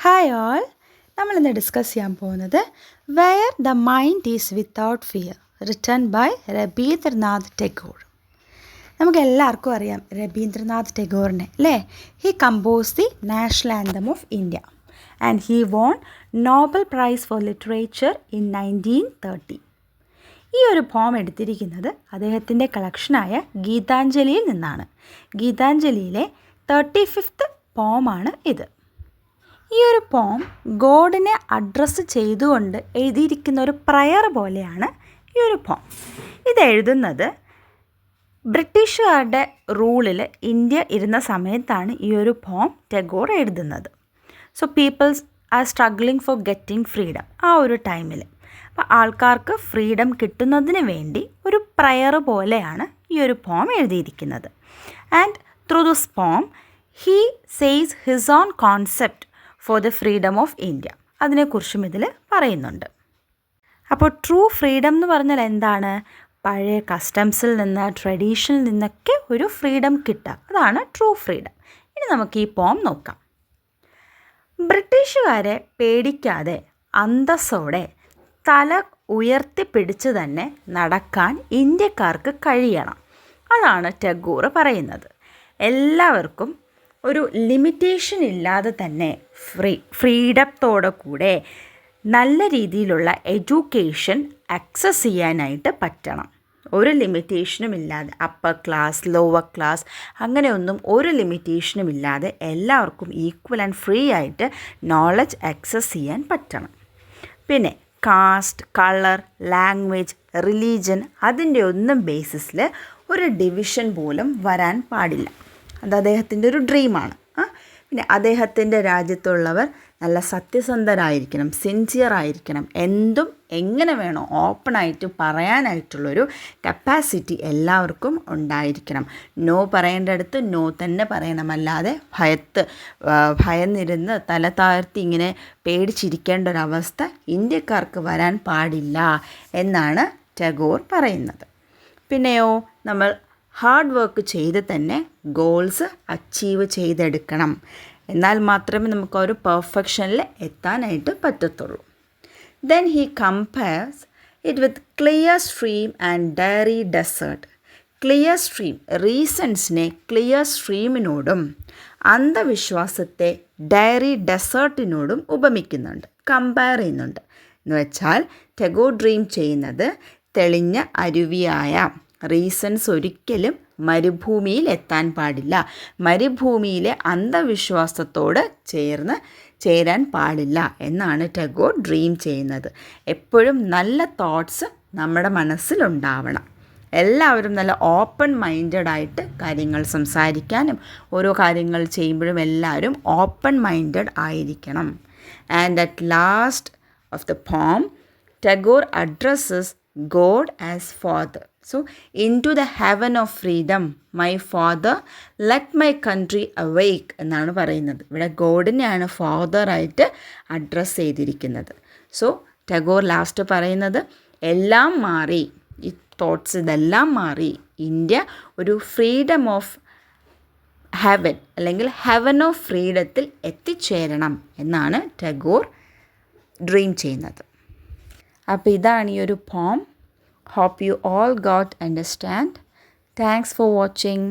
Hi all, നമ്മളിന്ന് discuss ചെയ്യാൻ പോകുന്നത് where the mind is without fear, written by Rabindranath Tagore. നമുക്ക് എല്ലാവർക്കും അറിയാം രബീന്ദ്രനാഥ് ടാഗോറിനെ അല്ലേ. He compose the national anthem of India and he won Nobel prize for literature in 1930. ഈ ഒരു പോം എടുത്തിരിക്കുന്നത് അദ്ദേഹത്തിൻ്റെ കളക്ഷനായ ഗീതാഞ്ജലിയിൽ നിന്നാണ്. ഗീതാഞ്ജലിയിലെ 35th പോമാണ് ഇത്. ഈ ഒരു പോം ഗോഡിനെ അഡ്രസ്സ് ചെയ്തുകൊണ്ട് എഴുതിയിരിക്കുന്ന ഒരു പ്രയർ പോലെയാണ് ഈ ഒരു പോം. ഇത് എഴുതുന്നത് ബ്രിട്ടീഷുകാരുടെ റൂളിൽ ഇന്ത്യ ഇരുന്ന സമയത്താണ് ഈ ഒരു പോം ടാഗോർ എഴുതുന്നത്. So people's R struggling for getting freedom. ആ ഒരു ടൈമിൽ അപ്പോൾ ആൾക്കാർക്ക് ഫ്രീഡം കിട്ടുന്നതിന് വേണ്ടി ഒരു പ്രയർ പോലെയാണ് ഈ ഒരു പോം എഴുതിയിരിക്കുന്നത്. And through this poem he says his own concept for the freedom of India. അതിനെക്കുറിച്ചും ഇതിൽ പറയുന്നുണ്ട്. അപ്പോൾ ട്രൂ ഫ്രീഡം എന്ന് പറഞ്ഞാൽ എന്താണ്? പഴയ കസ്റ്റംസിൽ നിന്ന്, ട്രഡീഷനിൽ നിന്നൊക്കെ ഒരു ഫ്രീഡം കിട്ടുക, അതാണ് ട്രൂ ഫ്രീഡം. ഇനി നമുക്ക് ഈ പോം നോക്കാം. ബ്രിട്ടീഷുകാരെ പേടിക്കാതെ അന്തസ്സോടെ തല ഉയർത്തിപ്പിടിച്ച് തന്നെ നടക്കാൻ ഇന്ത്യക്കാർക്ക് കഴിയണം. അതാണ് ടാഗോർ പറയുന്നത്. എല്ലാവർക്കും ഒരു ലിമിറ്റേഷൻ ഇല്ലാതെ തന്നെ ഫ്രീഡത്തോടെ കൂടെ നല്ല രീതിയിലുള്ള എഡ്യൂക്കേഷൻ ആക്സസ് ചെയ്യാനായിട്ട് പറ്റണം. ഒരു ലിമിറ്റേഷനും ഇല്ലാതെ അപ്പർ ക്ലാസ്, ലോവർ ക്ലാസ് അങ്ങനെയൊന്നും ഒരു ലിമിറ്റേഷനും ഇല്ലാതെ എല്ലാവർക്കും ഈക്വൽ ആൻഡ് ഫ്രീ ആയിട്ട് നോളജ് ആക്സസ് ചെയ്യാൻ പറ്റണം. പിന്നെ കാസ്റ്റ്, കളർ, ലാംഗ്വേജ്, റിലീജൻ അതിൻ്റെ ഒന്നും ബേസിസിൽ ഒരു ഡിവിഷൻ പോലും വരാൻ പാടില്ല. അത് അദ്ദേഹത്തിൻ്റെ ഒരു ഡ്രീമാണ്. പിന്നെ അദ്ദേഹത്തിൻ്റെ രാജ്യത്തുള്ളവർ നല്ല സത്യസന്ധരായിരിക്കണം, സിൻസിയർ ആയിരിക്കണം, എന്തും എങ്ങനെ വേണോ ഓപ്പണായിട്ട് പറയാനായിട്ടുള്ളൊരു കപ്പാസിറ്റി എല്ലാവർക്കും ഉണ്ടായിരിക്കണം. നോ പറയേണ്ടടുത്ത് നോ തന്നെ പറയണം, അല്ലാതെ ഭയന്നിരുന്ന് തല താഴ്ത്തി ഇങ്ങനെ പേടിച്ചിരിക്കേണ്ട ഒരവസ്ഥ ഇന്ത്യക്കാർക്ക് വരാൻ പാടില്ല എന്നാണ് ടാഗോർ പറയുന്നത്. പിന്നെയോ നമ്മൾ ഹാർഡ് വർക്ക് ചെയ്ത് തന്നെ ഗോൾസ് അച്ചീവ് ചെയ്തെടുക്കണം. എന്നാൽ മാത്രമേ നമുക്ക് ഒരു പെർഫെക്ഷനിൽ എത്താനായിട്ട് പറ്റത്തുള്ളൂ. Then he compares it with clear stream and dreary desert. Clear stream, റീസൺസിനെ ക്ലിയർ സ്ട്രീമിനോടും അന്ധവിശ്വാസത്തെ ഡയറി ഡെസേർട്ടിനോടും ഉപമിക്കുന്നുണ്ട്, കമ്പയർ ചെയ്യുന്നുണ്ട്. എന്ന് വെച്ചാൽ ടാഗോർ ഡ്രീം ചെയ്യുന്നത് തെളിഞ്ഞ അരുവിയായ റീസൺസ് ഒരിക്കലും മരുഭൂമിയിൽ എത്താൻ പാടില്ല, മരുഭൂമിയിലെ അന്ധവിശ്വാസത്തോട് ചേരാൻ പാടില്ല എന്നാണ് ടാഗോർ ഡ്രീം ചെയ്യുന്നത്. എപ്പോഴും നല്ല തോട്ട്സ് നമ്മുടെ മനസ്സിലുണ്ടാവണം. എല്ലാവരും നല്ല ഓപ്പൺ മൈൻഡഡ് ആയിട്ട് കാര്യങ്ങൾ സംസാരിക്കാനും ഓരോ കാര്യങ്ങൾ ചെയ്യുമ്പോഴും എല്ലാവരും ഓപ്പൺ മൈൻഡഡ് ആയിരിക്കണം. And at last of the poem Tagore addresses God as Father. So, into the heaven of freedom, my Father, let my country awake എന്നാണ് പറയുന്നത്. ഇവിടെ ഗോഡിനെയാണ് ഫാദറായിട്ട് അഡ്രസ്സ് ചെയ്തിരിക്കുന്നത്. സോ ടാഗോർ ലാസ്റ്റ് പറയുന്നത് എല്ലാം മാറി, ഈ തോട്ട്സ് ഇതെല്ലാം മാറി ഇന്ത്യ ഒരു ഫ്രീഡം ഓഫ് ഹെവൻ അല്ലെങ്കിൽ ഹെവൻ ഓഫ് ഫ്രീഡത്തിൽ എത്തിച്ചേരണം എന്നാണ് ടാഗോർ ഡ്രീം ചെയ്യുന്നത്. അപ്പോൾ ഇതാണ് ഈ ഒരു പോം. Hope you all got understand. Thanks for watching.